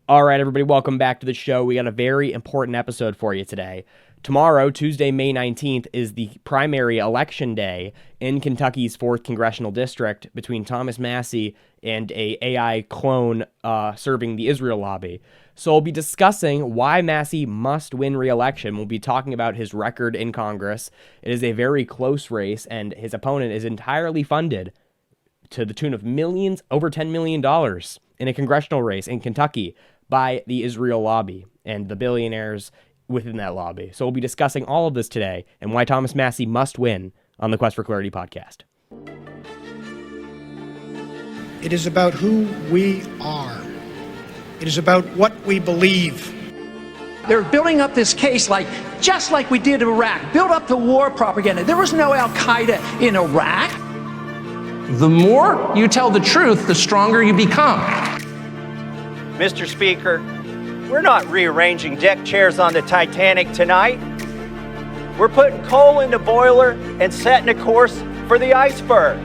All right, everybody, welcome back to the show. We got a very important episode for you today. Tomorrow, Tuesday, May 19th, is the primary election day in Kentucky's 4th Congressional District between Thomas Massie and a AI clone serving the Israel lobby. So we'll be discussing why Massie must win re-election. We'll be talking about his record in Congress. It is a very close race, and his opponent is entirely funded to the tune of millions, over $10 million in a congressional race in Kentucky by the Israel lobby and the billionaires within that lobby. So we'll be discussing all of this today and why Thomas Massie must win on the Quest for Clarity podcast. It is about who we are. It is about what we believe. They're building up this case just like we did in Iraq. Build up the war propaganda. There was no Al-Qaeda in Iraq. The more you tell the truth, the stronger you become. Mr. Speaker, we're not rearranging deck chairs on the Titanic tonight. We're putting coal in the boiler and setting a course for the iceberg.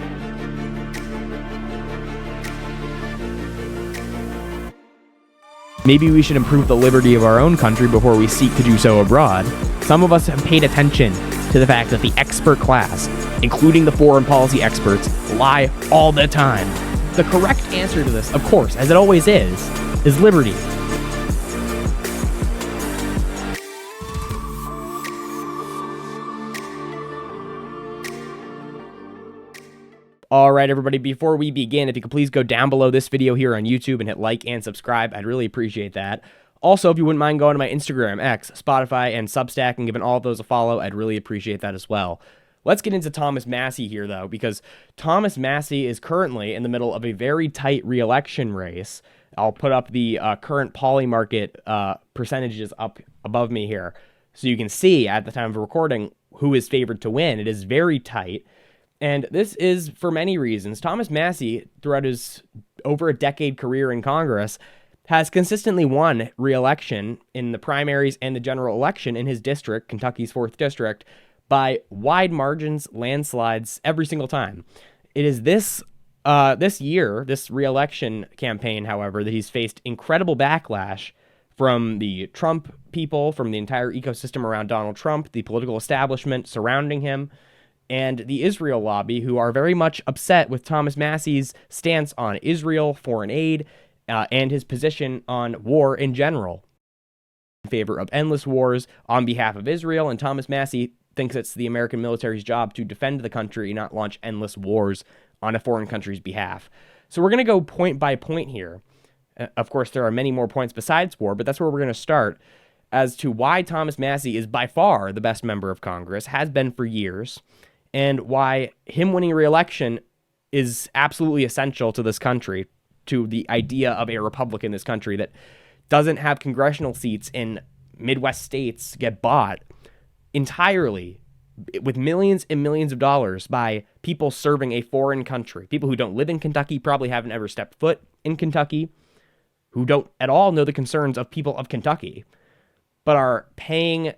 Maybe we should improve the liberty of our own country before we seek to do so abroad. Some of us have paid attention to the fact that the expert class, including the foreign policy experts, lie all the time. The correct answer to this, of course, as it always is liberty. All right, everybody, before we begin, if you could please go down below this video here on YouTube and hit like and subscribe, I'd really appreciate that. Also, if you wouldn't mind going to my Instagram, X, Spotify, and Substack and giving all of those a follow, I'd really appreciate that as well. Let's get into Thomas Massie here, though, because Thomas Massie is currently in the middle of a very tight re-election race. I'll put up the current poly market percentages up above me here so you can see at the time of recording who is favored to win. It is very tight, and this is for many reasons. Thomas Massie, throughout his over a decade career in Congress, has consistently won re-election in the primaries and the general election in his district, Kentucky's 4th District, by wide margins, landslides, every single time. It is this year, this re-election campaign, however, that he's faced incredible backlash from the Trump people, from the entire ecosystem around Donald Trump, the political establishment surrounding him, and the Israel lobby, who are very much upset with Thomas Massie's stance on Israel, foreign aid, and his position on war in general, in favor of endless wars on behalf of Israel. And Thomas Massie thinks it's the American military's job to defend the country, not launch endless wars on a foreign country's behalf. So we're going to go point by point here. Of course, there are many more points besides war, but that's where we're going to start as to why Thomas Massie is by far the best member of Congress, has been for years, and why him winning re-election is absolutely essential to this country, to the idea of a republic in this country that doesn't have congressional seats in Midwest states get bought entirely with millions and millions of dollars by people serving a foreign country. People who don't live in Kentucky, probably haven't ever stepped foot in Kentucky, who don't at all know the concerns of people of Kentucky, but are paying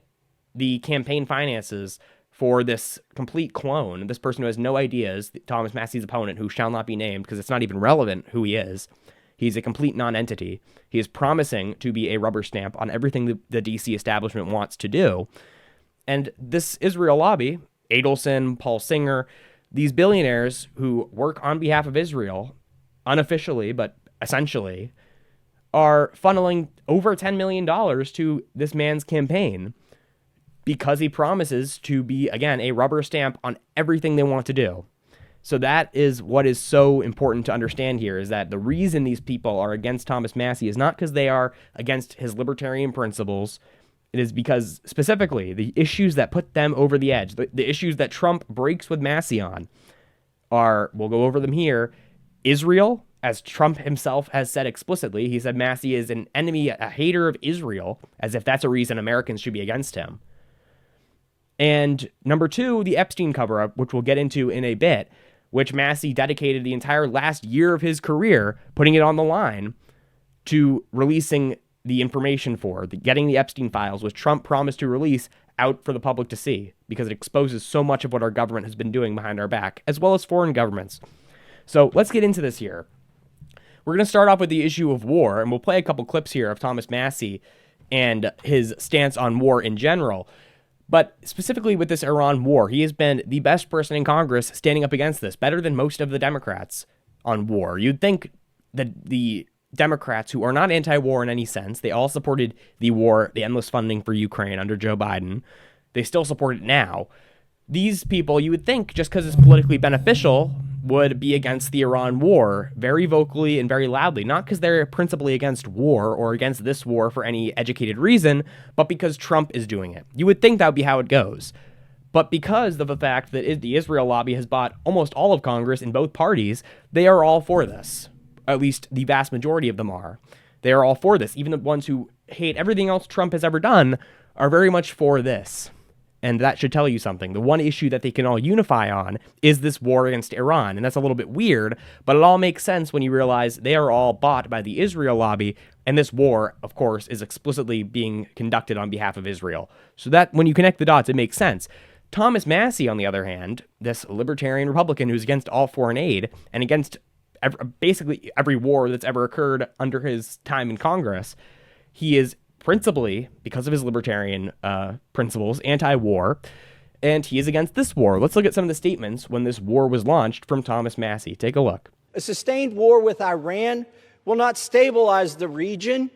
the campaign finances for this complete clone, this person who has no ideas, Thomas Massie's opponent, who shall not be named because it's not even relevant who he is. He's a complete non-entity. He is promising to be a rubber stamp on everything the DC establishment wants to do. And this Israel lobby, Adelson, Paul Singer, these billionaires who work on behalf of Israel, unofficially but essentially, are funneling over $10 million to this man's campaign because he promises to be, again, a rubber stamp on everything they want to do. So that is what is so important to understand here, is that the reason these people are against Thomas Massie is not because they are against his libertarian principles. It is because, specifically, the issues that put them over the edge, the issues that Trump breaks with Massie on are, we'll go over them here, Israel, as Trump himself has said explicitly. He said Massie is an enemy, a hater of Israel, as if that's a reason Americans should be against him. And number two, the Epstein cover-up, which we'll get into in a bit, which Massie dedicated the entire last year of his career, putting it on the line, to releasing the information for, getting the Epstein files, which Trump promised to release, out for the public to see, because it exposes so much of what our government has been doing behind our back, as well as foreign governments. So let's get into this here. We're going to start off with the issue of war, and we'll play a couple clips here of Thomas Massie and his stance on war in general. But specifically with this Iran war, he has been the best person in Congress standing up against this, better than most of the Democrats on war. You'd think that the Democrats, who are not anti-war in any sense, they all supported the war, the endless funding for Ukraine under Joe Biden. They still support it now. These people, you would think, just because it's politically beneficial, would be against the Iran war very vocally and very loudly, not because they're principally against war or against this war for any educated reason, but because Trump is doing it. You would think that would be how it goes. But because of the fact that the Israel lobby has bought almost all of Congress in both parties, they are all for this. At least the vast majority of them are. They are all for this. Even the ones who hate everything else Trump has ever done are very much for this. And that should tell you something. The one issue that they can all unify on is this war against Iran. And that's a little bit weird, but it all makes sense when you realize they are all bought by the Israel lobby. And this war, of course, is explicitly being conducted on behalf of Israel. So that when you connect the dots, it makes sense. Thomas Massie, on the other hand, this libertarian Republican who's against all foreign aid and against basically every war that's ever occurred under his time in Congress, he is principally, because of his libertarian principles, anti-war, and he is against this war. Let's look at some of the statements when this war was launched from Thomas Massie. Take a look. A sustained war with Iran will not stabilize the region.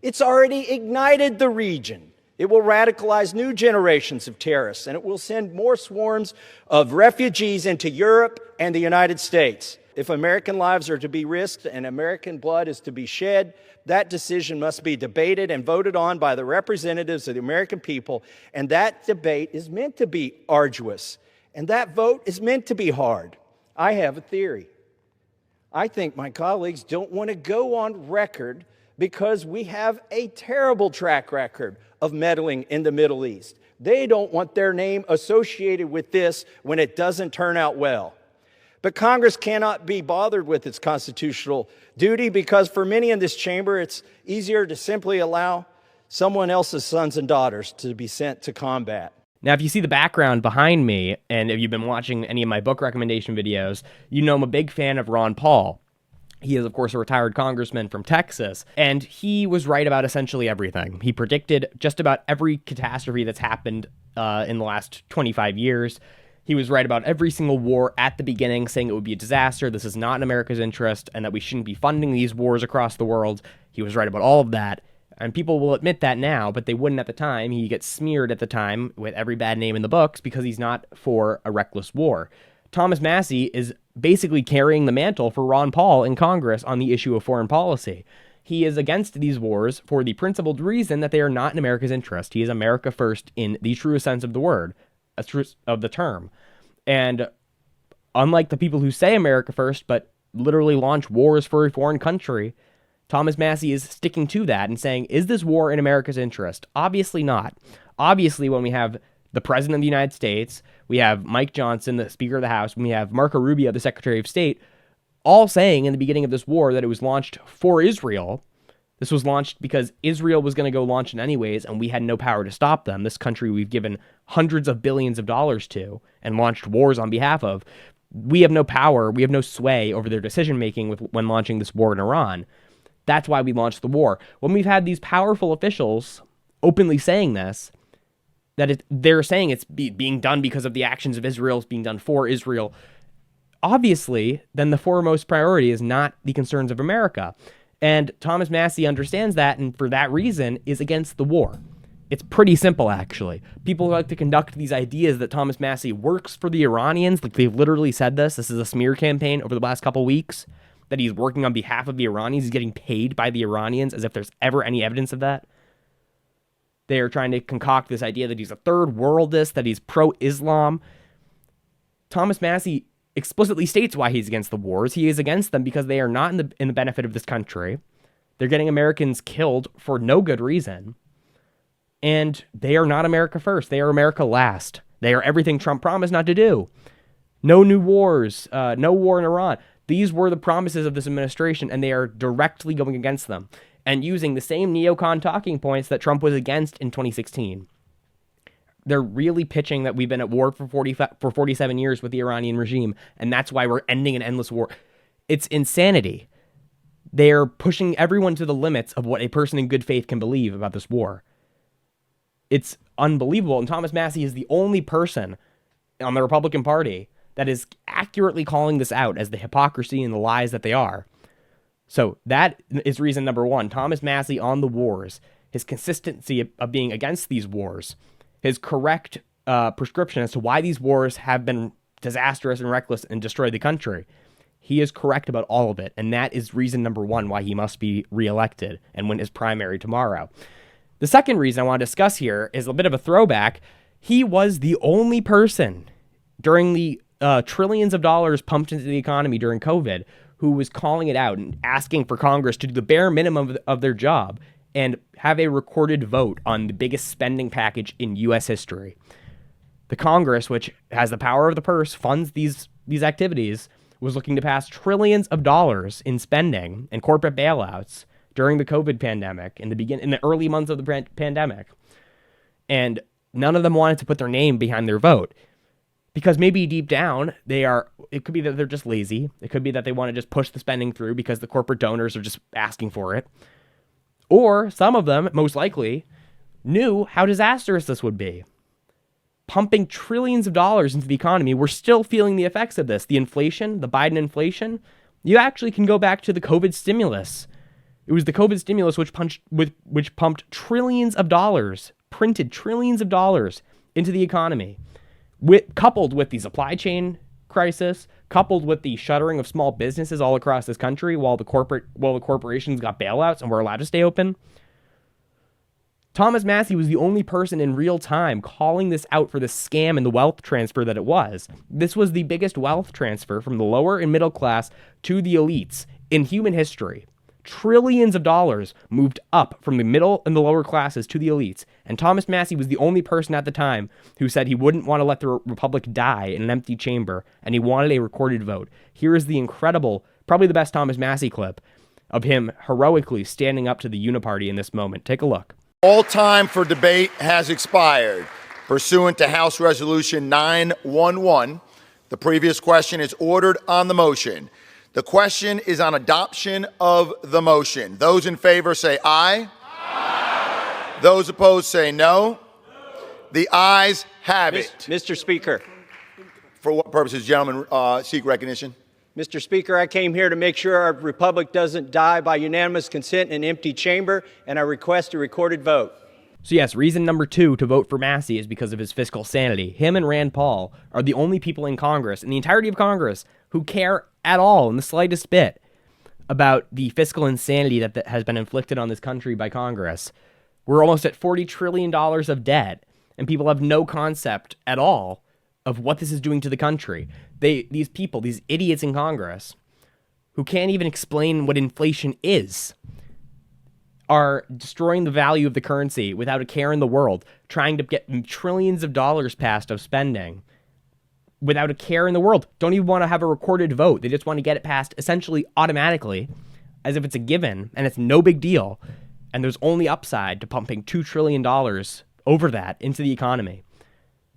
It's already ignited the region. It will radicalize new generations of terrorists, and it will send more swarms of refugees into Europe and the United States. If American lives are to be risked and American blood is to be shed, that decision must be debated and voted on by the representatives of the American people, and that debate is meant to be arduous, and that vote is meant to be hard. I have a theory. I think my colleagues don't want to go on record because we have a terrible track record of meddling in the Middle East. They don't want their name associated with this when it doesn't turn out well. But Congress cannot be bothered with its constitutional duty because for many in this chamber, it's easier to simply allow someone else's sons and daughters to be sent to combat. Now, if you see the background behind me, and if you've been watching any of my book recommendation videos, you know I'm a big fan of Ron Paul. He is, of course, a retired congressman from Texas, and he was right about essentially everything. He predicted just about every catastrophe that's happened in the last 25 years. He was right about every single war at the beginning, saying it would be a disaster, this is not in America's interest, and that we shouldn't be funding these wars across the world. He was right about all of that, and people will admit that now, but they wouldn't at the time. He gets smeared at the time with every bad name in the books because he's not for a reckless war. Thomas Massie is basically carrying the mantle for Ron Paul in Congress on the issue of foreign policy. He is against these wars for the principled reason that they are not in America's interest. He is America first in the truest sense of the word, of the term. And unlike the people who say America first, but literally launch wars for a foreign country, Thomas Massie is sticking to that and saying, is this war in America's interest? Obviously not. Obviously, when we have the President of the United States, we have Mike Johnson, the Speaker of the House, and we have Marco Rubio, the Secretary of State, all saying in the beginning of this war that it was launched for Israel. This was launched because Israel was going to go launch it anyways, and we had no power to stop them. This country we've given hundreds of billions of dollars to and launched wars on behalf of. We have no power, we have no sway over their decision-making when launching this war in Iran. That's why we launched the war. When we've had these powerful officials openly saying this, that they're saying it's being done because of the actions of Israel, it's being done for Israel, obviously, then the foremost priority is not the concerns of America. And Thomas Massie understands that, and for that reason is against the war. It's pretty simple, actually. People like to conduct these ideas that Thomas Massie works for the Iranians, like they've literally said this is a smear campaign over the last couple weeks, that he's working on behalf of the Iranians, he's getting paid by the Iranians, as if there's ever any evidence of that. They are trying to concoct this idea that he's a third worldist, that he's pro-Islam. Thomas Massie explicitly states why he's against the wars. He is against them because they are not in the benefit of this country. They're getting Americans killed for no good reason. And they are not America first. They are America last. They are everything Trump promised not to do. No new wars, no war in Iran. These were the promises of this administration, and they are directly going against them and using the same neocon talking points that Trump was against in 2016. They're really pitching that we've been at war for 47 years with the Iranian regime, and that's why we're ending an endless war. It's insanity. They're pushing everyone to the limits of what a person in good faith can believe about this war. It's unbelievable. And Thomas Massie is the only person on the Republican Party that is accurately calling this out as the hypocrisy and the lies that they are. So that is reason number one. Thomas Massie on the wars, his consistency of being against these wars, his correct prescription as to why these wars have been disastrous and reckless and destroyed the country. He is correct about all of it, and that is reason number one why he must be reelected and win his primary tomorrow. The second reason I want to discuss here is a bit of a throwback. He was the only person during the trillions of dollars pumped into the economy during COVID who was calling it out and asking for Congress to do the bare minimum of their job and have a recorded vote on the biggest spending package in U.S. history. The Congress, which has the power of the purse, funds these activities, was looking to pass trillions of dollars in spending and corporate bailouts during the COVID pandemic in the early months of the pandemic. And none of them wanted to put their name behind their vote because maybe deep down it could be that they're just lazy. It could be that they want to just push the spending through because the corporate donors are just asking for it. Or some of them, most likely, knew how disastrous this would be. Pumping trillions of dollars into the economy, we're still feeling the effects of this. The inflation, the Biden inflation, you actually can go back to the COVID stimulus. It was the COVID stimulus which pumped trillions of dollars, printed trillions of dollars into the economy, coupled with the supply chain crisis, coupled with the shuttering of small businesses all across this country while the corporations got bailouts and were allowed to stay open. Thomas Massie was the only person in real time calling this out for the scam and the wealth transfer that it was. This was the biggest wealth transfer from the lower and middle class to the elites in human history. Trillions of dollars moved up from the middle and the lower classes to the elites. And Thomas Massie was the only person at the time who said he wouldn't want to let the republic die in an empty chamber, and he wanted a recorded vote. Here is the incredible, probably the best Thomas Massie clip of him heroically standing up to the uniparty in this moment. Take a look. All time for debate has expired. Pursuant to House Resolution 911, the previous question is ordered on the motion. The question is on adoption of the motion. Those in favor say aye. Aye. Those opposed say no. The ayes have it. Mr. Speaker. For what purposes, gentlemen, seek recognition? Mr. Speaker, I came here to make sure our republic doesn't die by unanimous consent in an empty chamber, and I request a recorded vote. So yes, reason number two to vote for Massie is because of his fiscal sanity. Him and Rand Paul are the only people in Congress, in the entirety of Congress, who care at all in the slightest bit about the fiscal insanity that has been inflicted on this country by Congress. We're almost at $40 trillion of debt, and people have no concept at all of what this is doing to the country. These people, these idiots in Congress, who can't even explain what inflation is, are destroying the value of the currency without a care in the world, trying to get trillions of dollars passed of spending without a care in the world. Don't even want to have a recorded vote. They just want to get it passed essentially automatically as if it's a given, and it's no big deal. And there's only upside to pumping $2 trillion over that into the economy,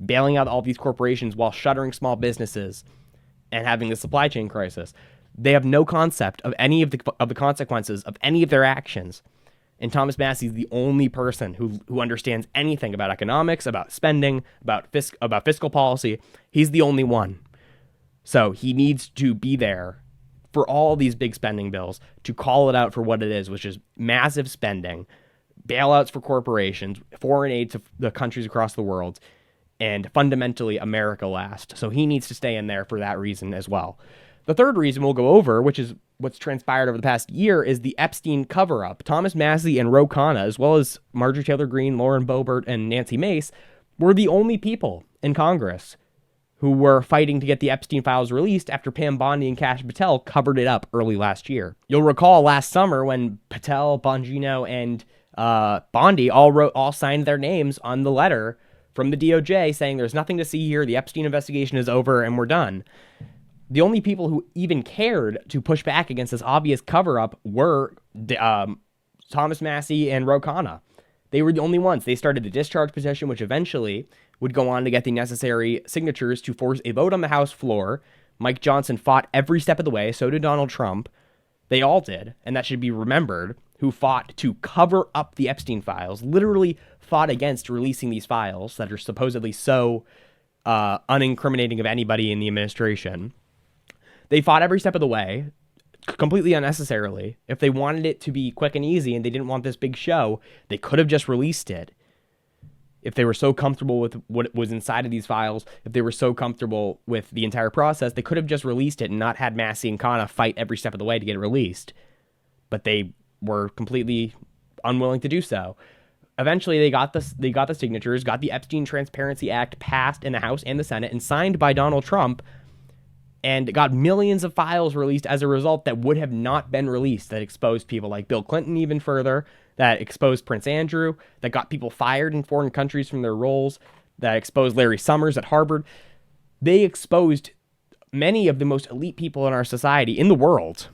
bailing out all these corporations while shuttering small businesses and having the supply chain crisis. They have no concept of any of the consequences of any of their actions. And Thomas Massie is the only person who understands anything about economics, about spending, about fiscal policy. He's the only one. So he needs to be there for all these big spending bills to call it out for what it is, which is massive spending, bailouts for corporations, foreign aid to the countries across the world, and fundamentally America last. So he needs to stay in there for that reason as well. The third reason we'll go over, which is what's transpired over the past year, is the Epstein cover-up. Thomas Massie and Ro Khanna, as well as Marjorie Taylor Greene, Lauren Boebert, and Nancy Mace, were the only people in Congress who were fighting to get the Epstein files released after Pam Bondi and Kash Patel covered it up early last year. You'll recall last summer when Patel, Bongino, and Bondi all signed their names on the letter from the DOJ saying there's nothing to see here, the Epstein investigation is over, and we're done. The only people who even cared to push back against this obvious cover-up were Thomas Massie and Ro Khanna. They were the only ones. They started the discharge petition, which eventually would go on to get the necessary signatures to force a vote on the House floor. Mike Johnson fought every step of the way. So did Donald Trump. They all did, and that should be remembered, who fought to cover up the Epstein files, literally fought against releasing these files that are supposedly so unincriminating of anybody in the administration. They fought every step of the way, completely unnecessarily. If they wanted it to be quick and easy and they didn't want this big show, they could have just released it. If they were so comfortable with what was inside of these files, if they were so comfortable with the entire process, they could have just released it and not had Massie and Khanna fight every step of the way to get it released. But they were completely unwilling to do so. Eventually, they got the signatures, got the Epstein Transparency Act passed in the House and the Senate and signed by Donald Trump, and got millions of files released as a result that would have not been released, that exposed people like Bill Clinton even further, that exposed Prince Andrew, that got people fired in foreign countries from their roles, that exposed Larry Summers at Harvard. They exposed many of the most elite people in our society, in the world.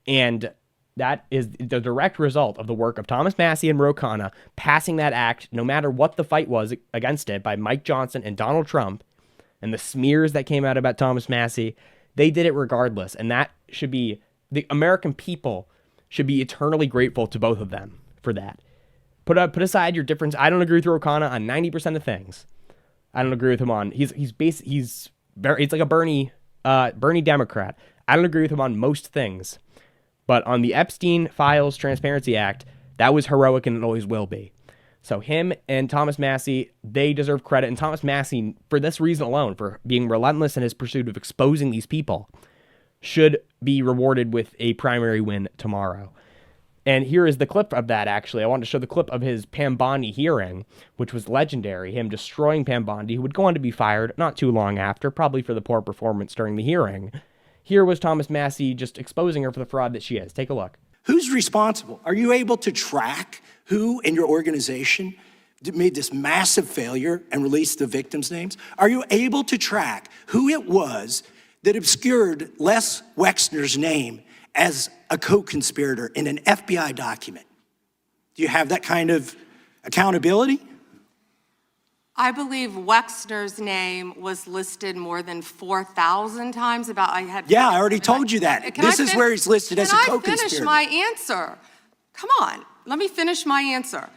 And that is the direct result of the work of Thomas Massie and Ro Khanna passing that act, no matter what the fight was against it, by Mike Johnson and Donald Trump, and the smears that came out about Thomas Massie. They did it regardless, and that should be, the American people should be eternally grateful to both of them for that. Put aside your difference. I don't agree with Ro Khanna on 90% of things. I don't agree with him on, he's like a Bernie Democrat. I don't agree with him on most things. But on the Epstein Files Transparency Act, that was heroic and it always will be. So him and Thomas Massie, they deserve credit. And Thomas Massie, for this reason alone, for being relentless in his pursuit of exposing these people, should be rewarded with a primary win tomorrow. And here is the clip of that, actually. I wanted to show the clip of his Pam Bondi hearing, which was legendary, him destroying Pam Bondi, who would go on to be fired not too long after, probably for the poor performance during the hearing. Here was Thomas Massie just exposing her for the fraud that she is. Take a look. Who's responsible? Are you able to track who in your organization made this massive failure and released the victims' names? Are you able to track who it was that obscured Les Wexner's name as a co-conspirator in an FBI document? Do you have that kind of accountability? I believe Wexner's name was listed more than 4,000 times. Yeah, I already told you that. This is where he's listed as a co-conspirator. Can I finish my answer? Come on, let me finish my answer.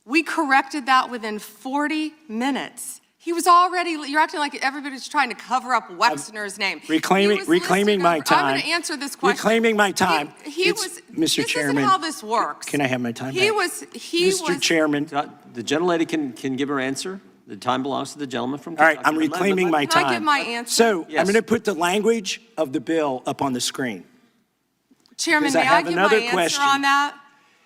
We corrected that within 40 minutes. He was already, you're acting like everybody's trying to cover up Wexner's name. Reclaiming my time. I'm going to answer this question. Reclaiming my time. Mr. Chairman. This is how this works. Can I have my time back? Mr. Chairman. The gentlelady can give her answer. The time belongs to the gentleman from All Kentucky. right, I'm reclaiming my time. Can I give my answer? So Yes. I'm going to put the language of the bill up on the screen. Chairman, may I give my answer on that?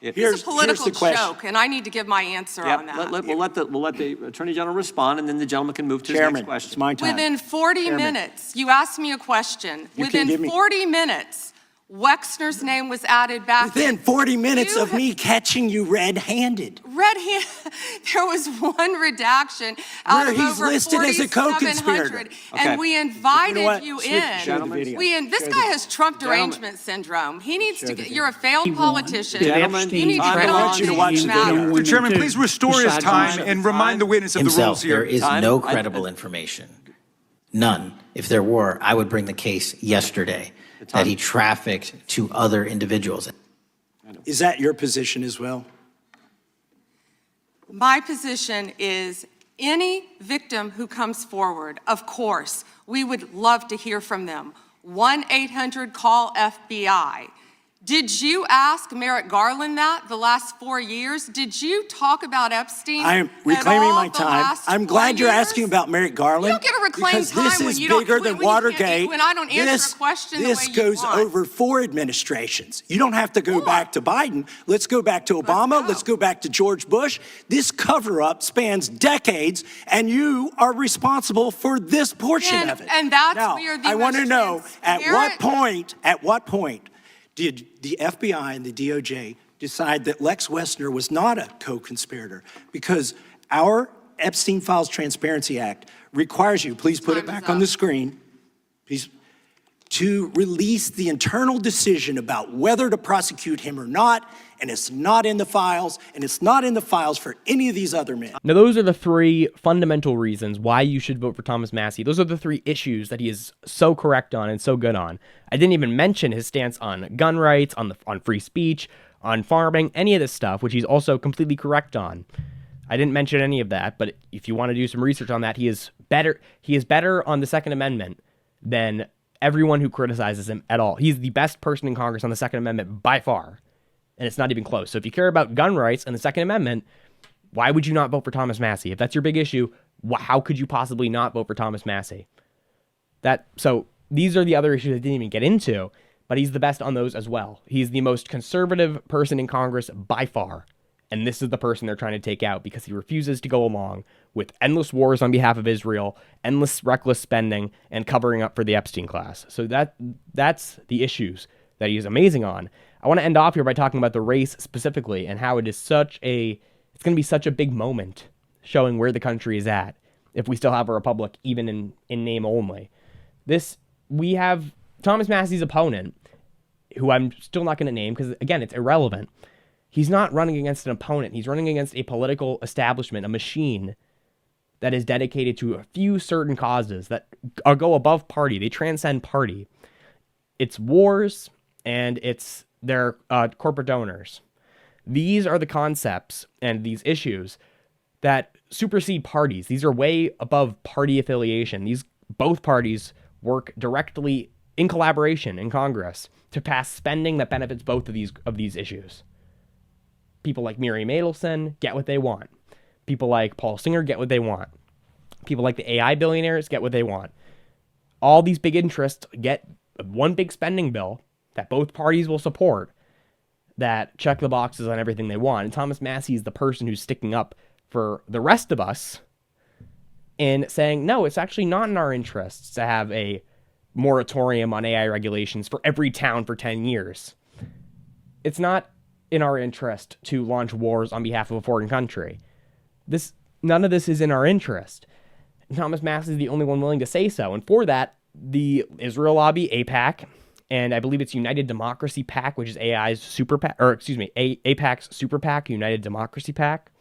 It's a political joke, and I need to give my answer on that. We'll let the Attorney General respond, and then the gentleman can move to his Chairman, next question. it's my time. Within 40 minutes, you asked me a question. You can give Within me- 40 minutes, Wexner's name was added back. Within 40 minutes of me catching you red-handed. There was one redaction out Where of he's over listed as a 4,700, co-conspirator. and we invited you Show in. the video. This guy has Trump derangement syndrome. He needs to get, you're a failed politician. Gentlemen, You need to I get want on you to these watch the video. matters. Mr. Chairman, please restore his time and remind the witness of the rules here. There is no credible information. None. If there were, I would bring the case yesterday that he trafficked to other individuals. Is that your position as well? My position is any victim who comes forward, of course, we would love to hear from them. 1-800-CALL-FBI. Did you ask Merrick Garland that the last 4 years? Did you talk about Epstein? I am reclaiming my time. I'm glad you're asking about Merrick Garland. You don't get to reclaim because time this when is you don't- bigger than when you can't- Watergate. when I don't answer a question the way This you goes want. over 4 administrations. You don't have to go back to Biden. Let's go back to Obama. Let's go back to George Bush. This cover-up spans decades, and you are responsible for this portion of it. And that's now, where the I want to most know at transparent- what point did the FBI and the DOJ decide that Lex Wessner was not a co-conspirator? Because our Epstein Files Transparency Act requires you, please put it back on the screen, please, to release the internal decision about whether to prosecute him or not, and it's not in the files, and it's not in the files for any of these other men. Now, those are the three fundamental reasons why you should vote for Thomas Massie. Those are the three issues that he is so correct on and so good on. I didn't even mention his stance on gun rights, on free speech, on farming, any of this stuff, which he's also completely correct on. I didn't mention any of that, but if you want to do some research on that, he is better on the Second Amendment than everyone who criticizes him at all. He's the best person in Congress on the Second Amendment by far, and it's not even close. So if you care about gun rights and the Second Amendment, why would you not vote for Thomas Massie? If that's your big issue, how could you possibly not vote for Thomas Massie? So these are the other issues I didn't even get into, but he's the best on those as well. He's the most conservative person in Congress by far. And this is the person they're trying to take out because he refuses to go along with endless wars on behalf of Israel, endless reckless spending, and covering up for the Epstein class. So that's the issues that he is amazing on. I want to end off here by talking about the race specifically and how it's going to be such a big moment showing where the country is at if we still have a republic, even in name only. We have Thomas Massie's opponent, who I'm still not going to name because, again, it's irrelevant. He's not running against an opponent. He's running against a political establishment, a machine that is dedicated to a few certain causes that go above party. They transcend party. It's wars and it's their corporate donors. These are the concepts and these issues that supersede parties. These are way above party affiliation. Both parties work directly in collaboration in Congress to pass spending that benefits both of these issues. People like Miriam Adelson get what they want. People like Paul Singer get what they want. People like the AI billionaires get what they want. All these big interests get one big spending bill that both parties will support that check the boxes on everything they want. And Thomas Massie is the person who's sticking up for the rest of us and saying, no, it's actually not in our interests to have a moratorium on AI regulations for every town for 10 years. It's not in our interest to launch wars on behalf of a foreign country. None of this is in our interest. Thomas Massie is the only one willing to say so. And for that, the Israel lobby, AIPAC, and I believe it's United Democracy PAC, which is AI's super PAC, AIPAC's super PAC, United Democracy PAC.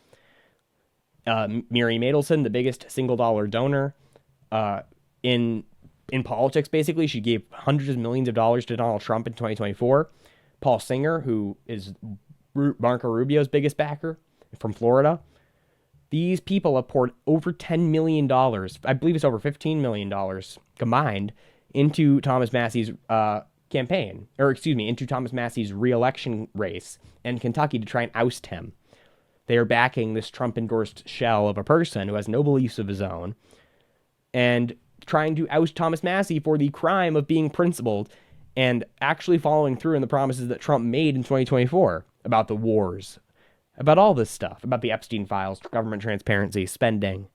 Miriam Adelson, the biggest single dollar donor in politics, basically. She gave hundreds of millions of dollars to Donald Trump in 2024. Paul Singer, who is Marco Rubio's biggest backer from Florida. These people have poured over $10 million, I believe it's over $15 million combined, into Thomas Massie's campaign, into Thomas Massie's re-election race in Kentucky to try and oust him. They are backing this Trump-endorsed shell of a person who has no beliefs of his own and trying to oust Thomas Massie for the crime of being principled and actually following through on the promises that Trump made in 2024 about the wars, about all this stuff, about the Epstein files, government transparency, spending.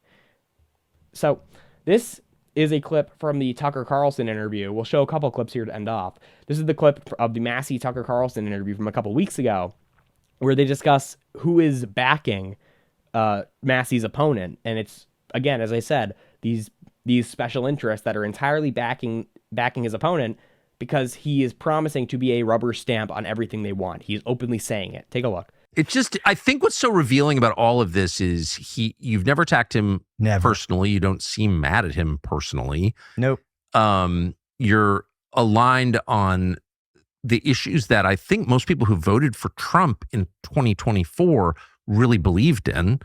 So this is a clip from the Tucker Carlson interview. We'll show a couple clips here to end off. This is the clip of the Massie Tucker Carlson interview from a couple weeks ago where they discuss who is backing Massie's opponent. And it's, again, as I said, these special interests that are entirely backing his opponent because he is promising to be a rubber stamp on everything they want. He's openly saying it. Take a look. I think what's so revealing about all of this is you've never attacked him personally. You don't seem mad at him personally. Nope. You're aligned on the issues that I think most people who voted for Trump in 2024 really believed in.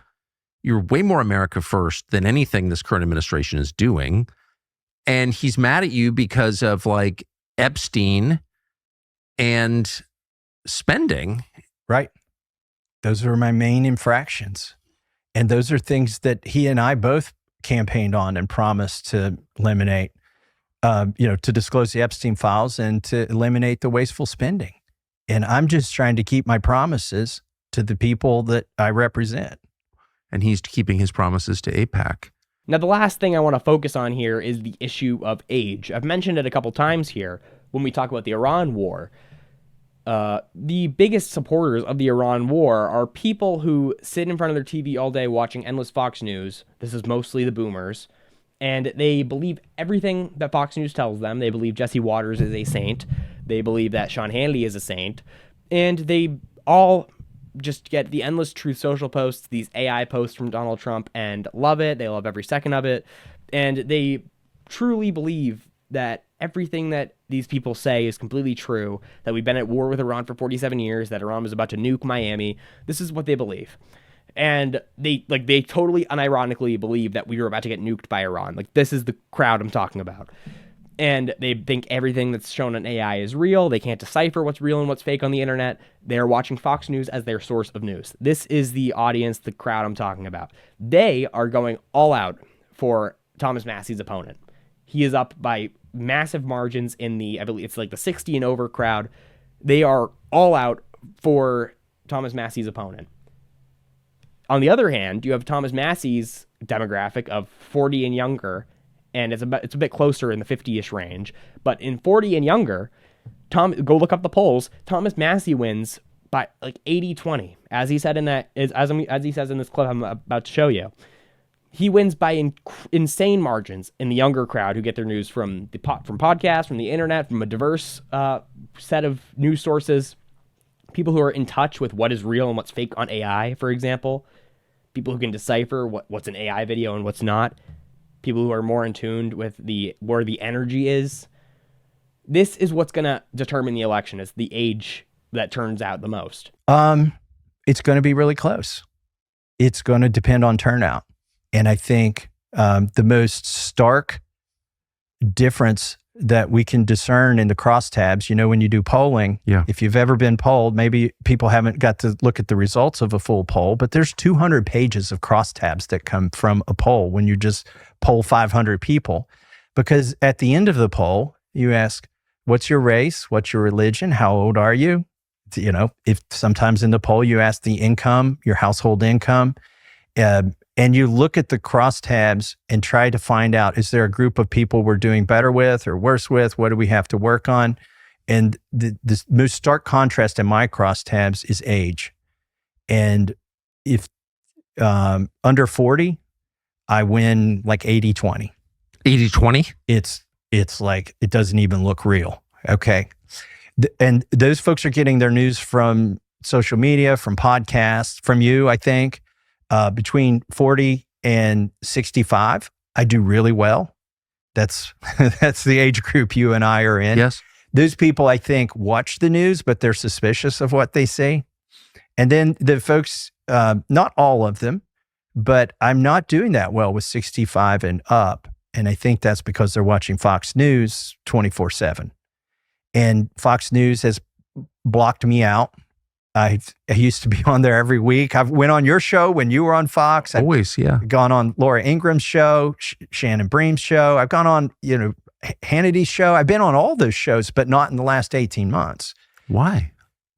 You're way more America first than anything this current administration is doing. And he's mad at you because of like Epstein and spending. Right. Those are my main infractions. And those are things that he and I both campaigned on and promised to eliminate, to disclose the Epstein files and to eliminate the wasteful spending. And I'm just trying to keep my promises to the people that I represent. And he's keeping his promises to AIPAC. Now, the last thing I want to focus on here is the issue of age. I've mentioned it a couple times here when we talk about the Iran war. The biggest supporters of the Iran war are people who sit in front of their TV all day watching endless Fox News. This is mostly the boomers. And they believe everything that Fox News tells them. They believe Jesse Waters is a saint. They believe that Sean Hannity is a saint. And they all just get the endless Truth Social posts, these AI posts from Donald Trump, and love it. They love every second of it. And they truly believe that everything that these people say is completely true, that we've been at war with Iran for 47 years, that Iran was about to nuke Miami. This is what they believe. And they totally unironically believe that we were about to get nuked by Iran. Like, this is the crowd I'm talking about. And they think everything that's shown on AI is real. They can't decipher what's real and what's fake on the internet. They're watching Fox News as their source of news. This is the audience, the crowd I'm talking about. They are going all out for Thomas Massie's opponent. He is up by massive margins in the, I believe it's like the 60 and over crowd. They are all out for Thomas Massie's opponent. On the other hand, you have Thomas Massie's demographic of 40 and younger, and it's a bit closer in the 50-ish range. But in 40 and younger, go look up the polls. Thomas Massie wins by like 80-20, as he said in that, as he says in this clip I'm about to show you. He wins by insane margins in the younger crowd who get their news from podcasts, from the internet, from a diverse set of news sources. People who are in touch with what is real and what's fake on AI, for example. People who can decipher what's an AI video and what's not. People who are more in tune with where the energy is. This is what's going to determine the election. It's the age that turns out the most. It's going to be really close. It's going to depend on turnout. And I think the most stark difference that we can discern in the crosstabs, when you do polling, if you've ever been polled, maybe people haven't got to look at the results of a full poll, but there's 200 pages of crosstabs that come from a poll when you just poll 500 people. Because at the end of the poll, you ask, what's your race? What's your religion? How old are you? If sometimes in the poll you ask the income, your household income, and you look at the crosstabs and try to find out, is there a group of people we're doing better with or worse with? What do we have to work on? And the most stark contrast in my crosstabs is age. And if under 40, I win like 80-20. 80-20? It's like, it doesn't even look real. Okay. And those folks are getting their news from social media, from podcasts, from you, I think. Between 40 and 65, I do really well. That's the age group you and I are in. Yes. Those people, I think, watch the news, but they're suspicious of what they see. And then the folks, not all of them, but I'm not doing that well with 65 and up. And I think that's because they're watching Fox News 24/7. And Fox News has blocked me out. I used to be on there every week. I went on your show when you were on Fox. Always, yeah. I've gone on Laura Ingram's show, Shannon Bream's show. I've gone on, Hannity's show. I've been on all those shows, but not in the last 18 months. Why?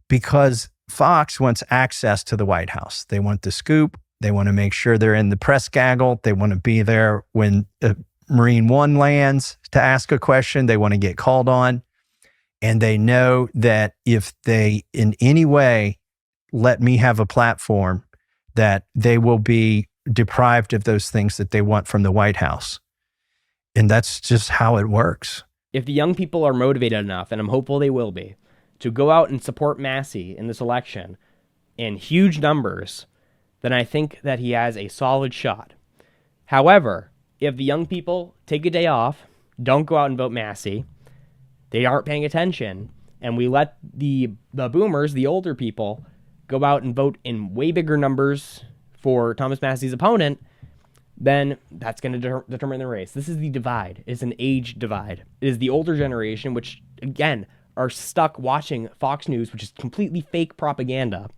Because Fox wants access to the White House. They want the scoop. They want to make sure they're in the press gaggle. They want to be there when Marine One lands to ask a question. They want to get called on. And they know that if they in any way let me have a platform, that they will be deprived of those things that they want from the White House. And that's just how it works. If the young people are motivated enough, and I'm hopeful they will be, to go out and support Massie in this election in huge numbers, then I think that he has a solid shot. However, if the young people take a day off, don't go out and vote Massie, they aren't paying attention, and we let the boomers, the older people, go out and vote in way bigger numbers for Thomas Massie's opponent, then that's going to determine the race. This is the divide. It's an age divide. It is the older generation, which, again, are stuck watching Fox News, which is completely fake propaganda,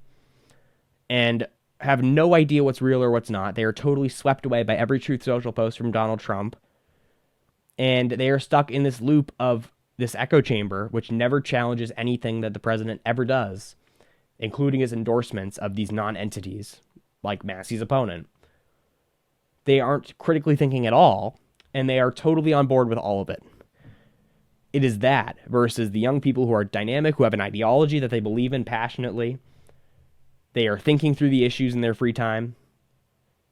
and have no idea what's real or what's not. They are totally swept away by every Truth Social post from Donald Trump, and they are stuck in this loop of this echo chamber, which never challenges anything that the president ever does, including his endorsements of these non-entities, like Massie's opponent. They aren't critically thinking at all, and they are totally on board with all of it. It is that versus the young people who are dynamic, who have an ideology that they believe in passionately. They are thinking through the issues in their free time,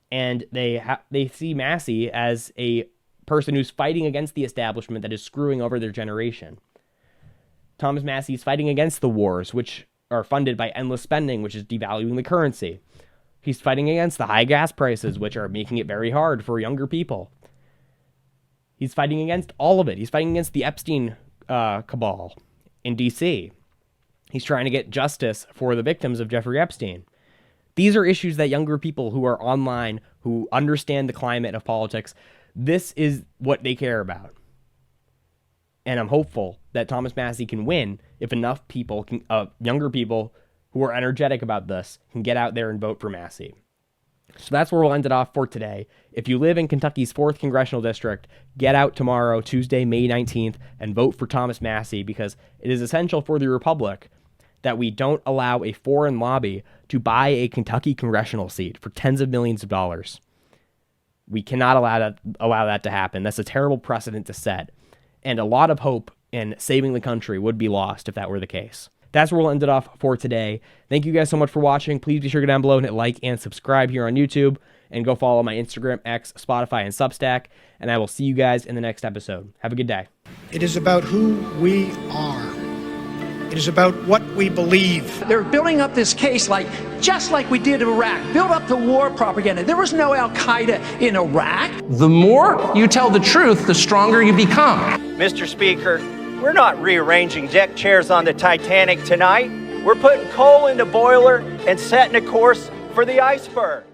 and they see Massie as a person who's fighting against the establishment that is screwing over their generation. Thomas Massie is fighting against the wars, which are funded by endless spending, which is devaluing the currency. He's fighting against the high gas prices, which are making it very hard for younger people. He's fighting against all of it. He's fighting against the Epstein cabal in D.C. He's trying to get justice for the victims of Jeffrey Epstein. These are issues that younger people who are online, who understand the climate of politics, this is what they care about. And I'm hopeful that Thomas Massie can win if enough people, younger people who are energetic about this, can get out there and vote for Massie. So that's where we'll end it off for today. If you live in Kentucky's 4th Congressional District, get out tomorrow, Tuesday, May 19th, and vote for Thomas Massie, because it is essential for the Republic that we don't allow a foreign lobby to buy a Kentucky congressional seat for tens of millions of dollars. We cannot allow that to happen. That's a terrible precedent to set. And a lot of hope in saving the country would be lost if that were the case. That's where we'll end it off for today. Thank you guys so much for watching. Please be sure to go down below and hit like and subscribe here on YouTube. And go follow my Instagram, X, Spotify, and Substack. And I will see you guys in the next episode. Have a good day. It is about who we are. It is about what we believe. They're building up this case just like we did in Iraq. Build up the war propaganda. There was no Al-Qaeda in Iraq. The more you tell the truth, the stronger you become. Mr. Speaker, we're not rearranging deck chairs on the Titanic tonight. We're putting coal in the boiler and setting a course for the iceberg.